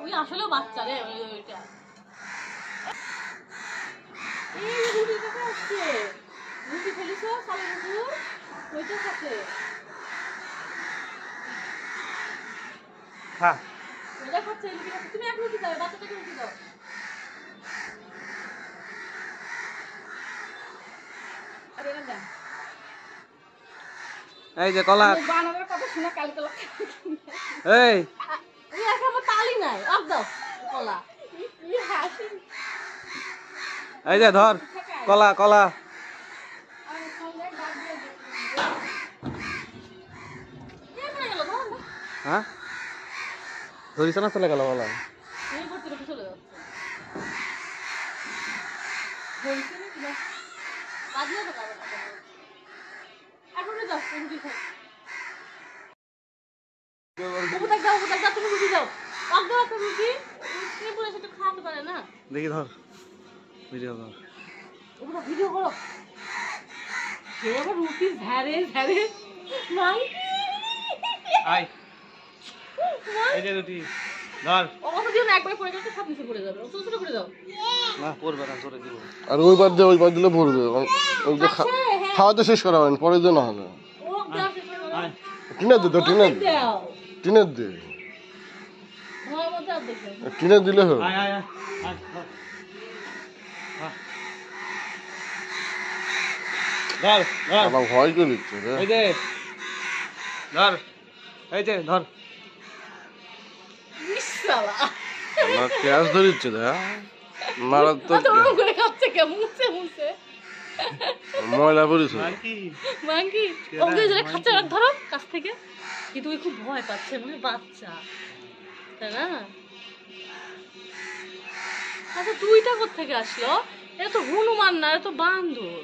ওই আসলেও বাচ্চা রে ওইটা। এই রুটি থেকে আসছে, রুটি ফেলিছো সালে রুটি ওইটা খাচ্ছে। হ্যাঁ ওইটা খাচ্ছে, রুটি খাচ্ছে। তুমি এক রুটি দাও, বাচ্চাটাকে রুটি দাও। আরে না এই যে কলা বানানোর কথা শুনে কাল কলা এই এই এখনো তালি নাই অফ দাও কলা ই হাসি এই যে ধর কলা কলা আর সঙ্গে ডাক দিয়ে এই মানে গেল ধর না হ্যাঁ ধরিস না চলে গেল কলা এই করতে করতে চলে যাচ্ছে হইছে না কিনা বাজিয়ে তো কারণ এখন দাও রুটি খাও ওটা দাও তুমি রুটি দাও অফ দাও একটা রুটি কে বলে সেটা খাওয়াতে পারে না দেখি ধর ভিডিও ধর ওটা ভিডিও করো কে আবার রুটি ঝাড়ে ঝাড়ে নাই আয় এই যে রুটি ধর ওটা দিও না একবার পড়ে গেলে সব নিচে পড়ে যাবে ছোট ছোট করে দাও না পড়বে না তোরে দিব আর ওই পার দিলে পড়বে ওই যে খাওয়াতে শেষ করাবেন পরে দিও না হলে ও দাও শেষ করো আয় টিনের দে তো টিনের দাও টিনের দে ধোয়া মধ্যে আর দেখো টিনের দিলে হবে আয় আয় আয় আয় ধর ধর আমার ভয় করে দিচ্ছে রে এই যে ধর এই যে ধর ইশালা আমার ক্যাশ ধরিচ্ছে রে মারাত্মক তো ওরকম করে খাচ্ছে কেমন মুছে মুছে ময়লা পড়েছে মাঙ্কি ওকে যেটা খাচ্ছে আর ধরো কাছ থেকে কিন্তু ওই খুব ভয় পাচ্ছে মানে বাচ্চা তাই না আচ্ছা দুইটা কোত্থেকে আসলো এটা তো হনুমান না এটা তো বান্দর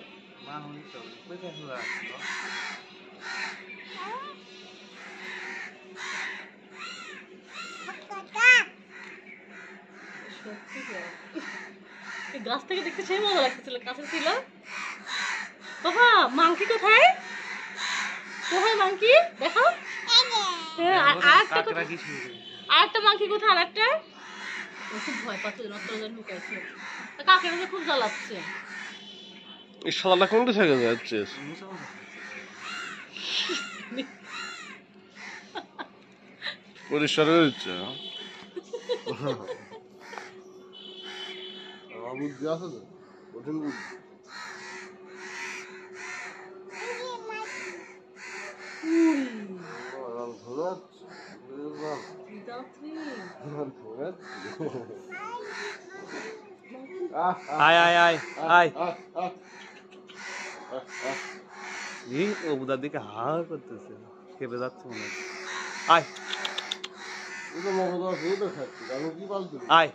এই গাছ থেকে দেখতে সেই মজা লাগতেছিল কাছে ছিল বাবা মাংকি কোথায় কোথায় মাংকি দেখো আরেকটা মাংকি কোথায় আরেকটা খুব ভয় পাচ্ছে লুকাইছে কাকের খুব জ্বালাচ্ছে এই সাদাটা কোনটা থেকে যাচ্ছে পরিষ্কার করে দিচ্ছে বুদ্ধি আছে তো কঠিন বুদ্ধি আয় আয় আয় আয় এই ও বুদার দিকে হা করতেছে খেপে যাচ্ছে মনে হয় আয় এটা মগজ আছে তো খাচ্ছি আমি কি বলছি আয়